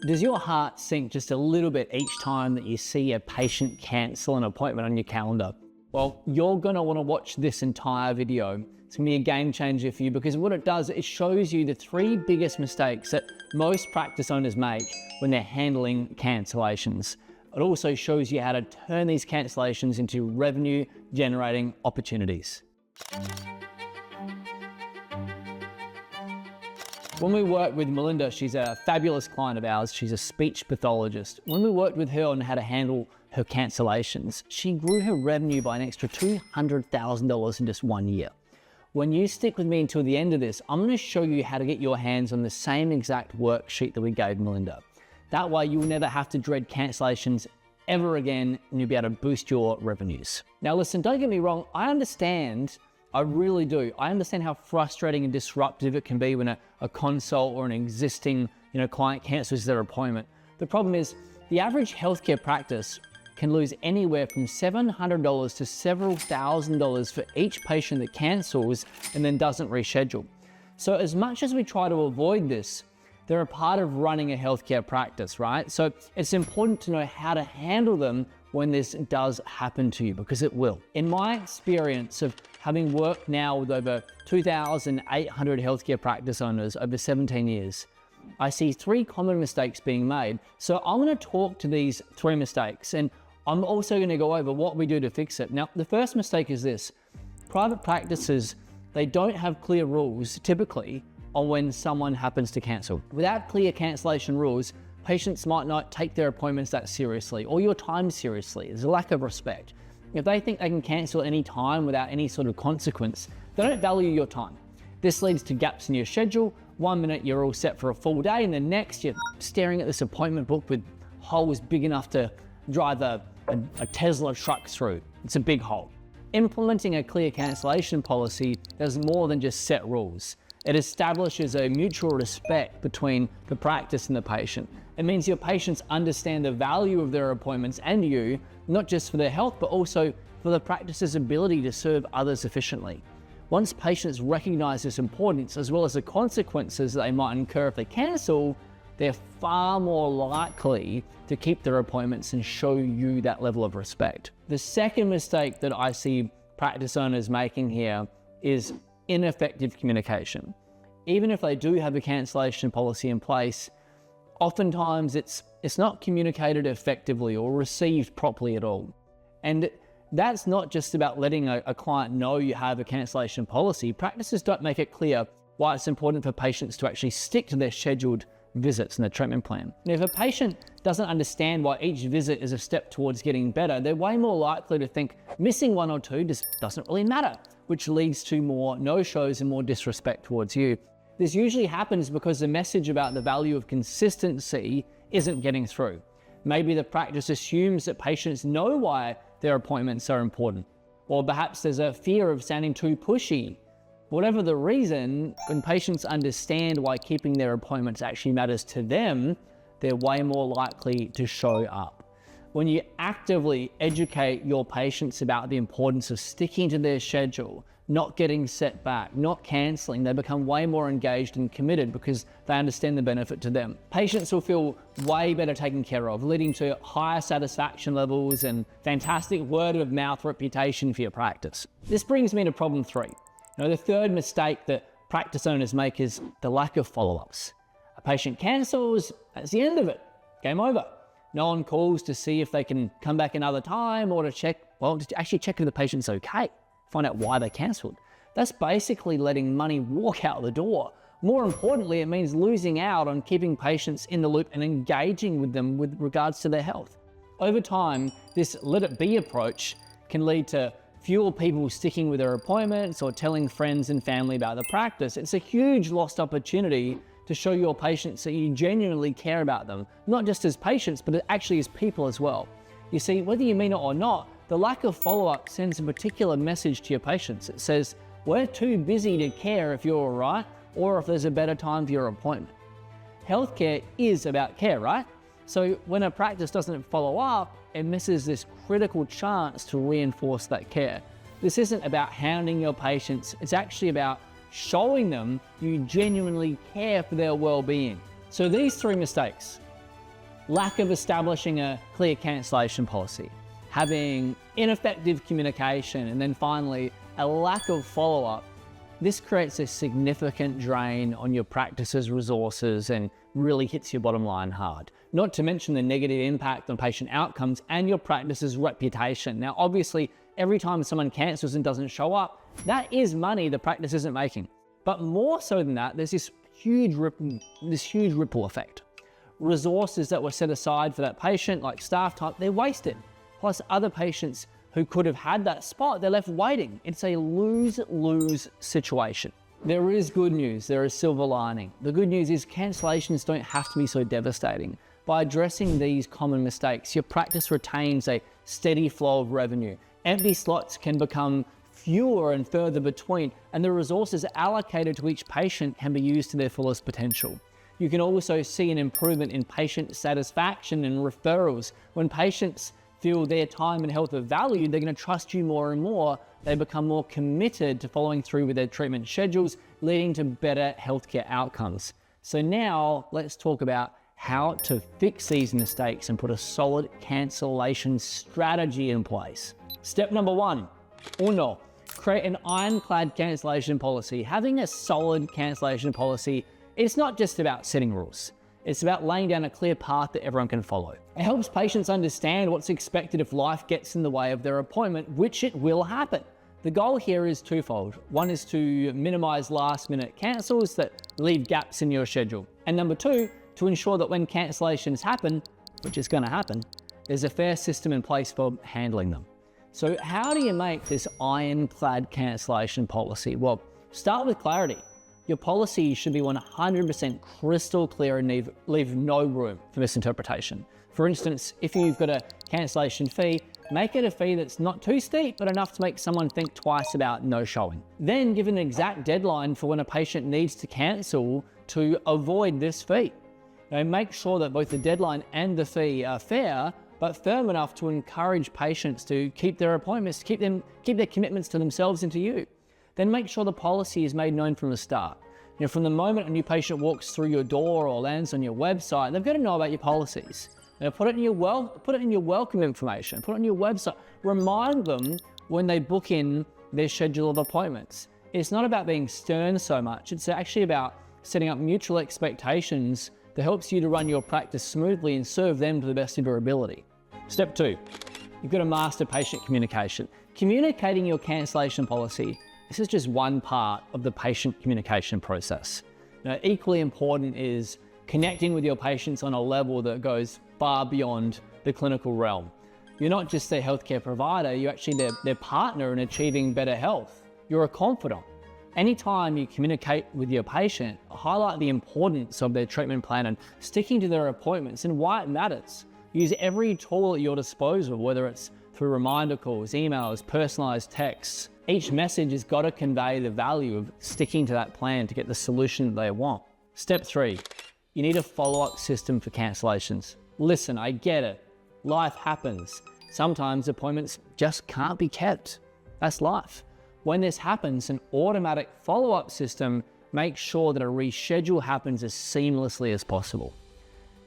Does your heart sink just a little bit each time that you see a patient cancel an appointment on your calendar? Well, you're gonna wanna watch this entire video. It's gonna be a game changer for you because what it does, it shows you the 3 biggest mistakes that most practice owners make when they're handling cancellations. It also shows you how to turn these cancellations into revenue generating opportunities. When we worked with Melinda, she's a fabulous client of ours. She's a speech pathologist. When we worked with her on how to handle her cancellations, she grew her revenue by an extra $200,000 in just 1 year. When you stick with me until the end of this, I'm going to show you how to get your hands on the same exact worksheet that we gave Melinda. That way you will never have to dread cancellations ever again, and you'll be able to boost your revenues. Now listen, don't get me wrong, I understand, I really do. I understand how frustrating and disruptive it can be when a consult or an existing client cancels their appointment. The problem is the average healthcare practice can lose anywhere from $700 to several $1,000s for each patient that cancels and then doesn't reschedule. So as much as we try to avoid this, they're a part of running a healthcare practice, right? So it's important to know how to handle them when this does happen to you, because it will. In my experience of having worked now with over 2,800 healthcare practice owners over 17 years, I see 3 common mistakes being made. So I'm gonna talk to these 3 mistakes, and I'm also gonna go over what we do to fix it. Now, the first mistake is this. Private practices, they don't have clear rules, typically, on when someone happens to cancel. Without clear cancellation rules, patients might not take their appointments that seriously or your time seriously. There's a lack of respect. If they think they can cancel any time without any sort of consequence, they don't value your time. This leads to gaps in your schedule. 1 minute you're all set for a full day, and the next you're staring at this appointment book with holes big enough to drive a Tesla truck through. It's a big hole. Implementing a clear cancellation policy does more than just set rules. It establishes a mutual respect between the practice and the patient. It means your patients understand the value of their appointments and you, not just for their health, but also for the practice's ability to serve others efficiently. Once patients recognize this importance, as well as the consequences they might incur if they cancel, they're far more likely to keep their appointments and show you that level of respect. The second mistake that I see practice owners making here is ineffective communication. Even if they do have a cancellation policy in place, oftentimes it's not communicated effectively or received properly at all. And that's not just about letting a client know you have a cancellation policy. Practices don't make it clear why it's important for patients to actually stick to their scheduled visits and their treatment plan. And if a patient doesn't understand why each visit is a step towards getting better, they're way more likely to think missing 1 or 2 just doesn't really matter, which leads to more no-shows and more disrespect towards you. This usually happens because the message about the value of consistency isn't getting through. Maybe the practice assumes that patients know why their appointments are important, or perhaps there's a fear of sounding too pushy. Whatever the reason, when patients understand why keeping their appointments actually matters to them, they're way more likely to show up. When you actively educate your patients about the importance of sticking to their schedule, not getting set back, not canceling, they become way more engaged and committed because they understand the benefit to them. Patients will feel way better taken care of, leading to higher satisfaction levels and fantastic word of mouth reputation for your practice. This brings me to problem 3. The third mistake that practice owners make is the lack of follow-ups. A patient cancels, that's the end of it, game over. No one calls to see if they can come back another time or to actually check if the patient's okay, find out why they canceled. That's basically letting money walk out the door. More importantly, it means losing out on keeping patients in the loop and engaging with them with regards to their health. Over time, this let it be approach can lead to fewer people sticking with their appointments or telling friends and family about the practice. It's a huge lost opportunity to show your patients that you genuinely care about them, not just as patients, but actually as people as well. You see, whether you mean it or not, the lack of follow-up sends a particular message to your patients. It says, we're too busy to care if you're all right or if there's a better time for your appointment. Healthcare is about care, right? So when a practice doesn't follow up, it misses this critical chance to reinforce that care. This isn't about hounding your patients, it's actually about showing them you genuinely care for their well-being. So these 3 mistakes, lack of establishing a clear cancellation policy, having ineffective communication, and then finally, a lack of follow-up. This creates a significant drain on your practice's resources and really hits your bottom line hard. Not to mention the negative impact on patient outcomes and your practice's reputation. Now, obviously, every time someone cancels and doesn't show up, that is money the practice isn't making. But more so than that, there's this huge ripple effect. Resources that were set aside for that patient, like staff time, they're wasted. Plus other patients who could have had that spot, they're left waiting. It's a lose-lose situation. There is good news, there is silver lining. The good news is cancellations don't have to be so devastating. By addressing these common mistakes, your practice retains a steady flow of revenue. Empty slots can become fewer and further between, and the resources allocated to each patient can be used to their fullest potential. You can also see an improvement in patient satisfaction and referrals. When patients feel their time and health are valued, they're going to trust you more and more. They become more committed to following through with their treatment schedules, leading to better healthcare outcomes. So now let's talk about how to fix these mistakes and put a solid cancellation strategy in place. Step number 1, uno, create an ironclad cancellation policy. Having a solid cancellation policy, it's not just about setting rules. It's about laying down a clear path that everyone can follow. It helps patients understand what's expected if life gets in the way of their appointment, which it will happen. The goal here is twofold. One is to minimize last-minute cancels that leave gaps in your schedule. And number 2, to ensure that when cancellations happen, which is going to happen, there's a fair system in place for handling them. So how do you make this ironclad cancellation policy? Well, start with clarity. Your policy should be 100% crystal clear and leave no room for misinterpretation. For instance, if you've got a cancellation fee, make it a fee that's not too steep, but enough to make someone think twice about no showing. Then give an exact deadline for when a patient needs to cancel to avoid this fee. Now, make sure that both the deadline and the fee are fair, but firm enough to encourage patients to keep their appointments, keep their commitments to themselves and to you. Then make sure the policy is made known from the start. From the moment a new patient walks through your door or lands on your website, they've got to know about your policies. Put it in your welcome information, put it on your website. Remind them when they book in their schedule of appointments. It's not about being stern so much. It's actually about setting up mutual expectations that helps you to run your practice smoothly and serve them to the best of your ability. Step 2, you've got to master patient communication. Communicating your cancellation policy, this is just one part of the patient communication process. Now, equally important is connecting with your patients on a level that goes far beyond the clinical realm. You're not just their healthcare provider, you're actually their partner in achieving better health. You're a confidant. Anytime you communicate with your patient, highlight the importance of their treatment plan and sticking to their appointments and why it matters. Use every tool at your disposal, whether it's through reminder calls, emails, personalized texts. Each message has got to convey the value of sticking to that plan to get the solution they want. Step 3, you need a follow-up system for cancellations. Listen, I get it. Life happens. Sometimes appointments just can't be kept. That's life. When this happens, an automatic follow-up system makes sure that a reschedule happens as seamlessly as possible.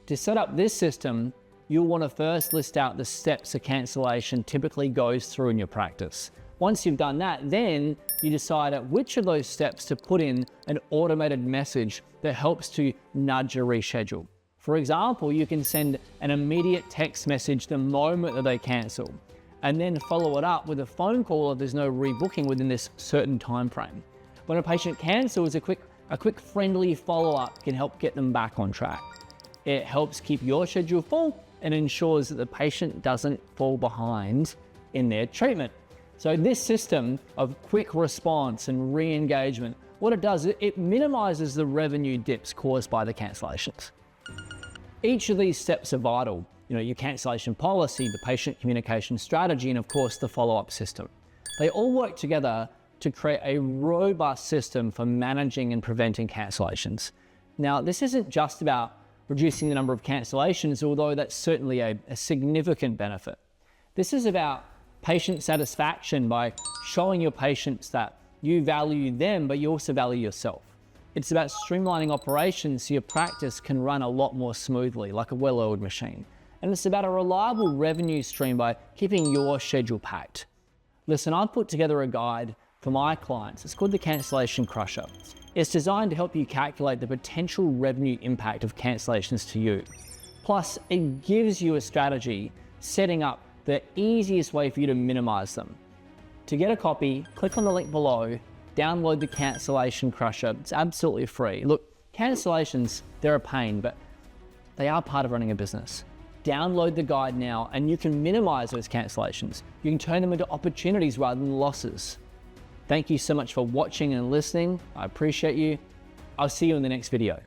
To set up this system, you'll want to first list out the steps a cancellation typically goes through in your practice. Once you've done that, then you decide at which of those steps to put in an automated message that helps to nudge a reschedule. For example, you can send an immediate text message the moment that they cancel, and then follow it up with a phone call if there's no rebooking within this certain time frame. When a patient cancels, a quick friendly follow-up can help get them back on track. It helps keep your schedule full and ensures that the patient doesn't fall behind in their treatment. So this system of quick response and re-engagement, what it does, it minimizes the revenue dips caused by the cancellations. Each of these steps are vital. Your cancellation policy, the patient communication strategy, and of course the follow-up system. They all work together to create a robust system for managing and preventing cancellations. Now, this isn't just about reducing the number of cancellations, although that's certainly a significant benefit. This is about patient satisfaction by showing your patients that you value them, but you also value yourself. It's about streamlining operations so your practice can run a lot more smoothly, like a well-oiled machine. And it's about a reliable revenue stream by keeping your schedule packed. Listen, I've put together a guide for my clients. It's called the Cancellation Crusher. It's designed to help you calculate the potential revenue impact of cancellations to you. Plus, it gives you a strategy setting up the easiest way for you to minimize them. To get a copy, click on the link below, download the Cancellation Crusher. It's absolutely free. Look, cancellations, they're a pain, but they are part of running a business. Download the guide now and you can minimize those cancellations. You can turn them into opportunities rather than losses. Thank you so much for watching and listening. I appreciate you. I'll see you in the next video.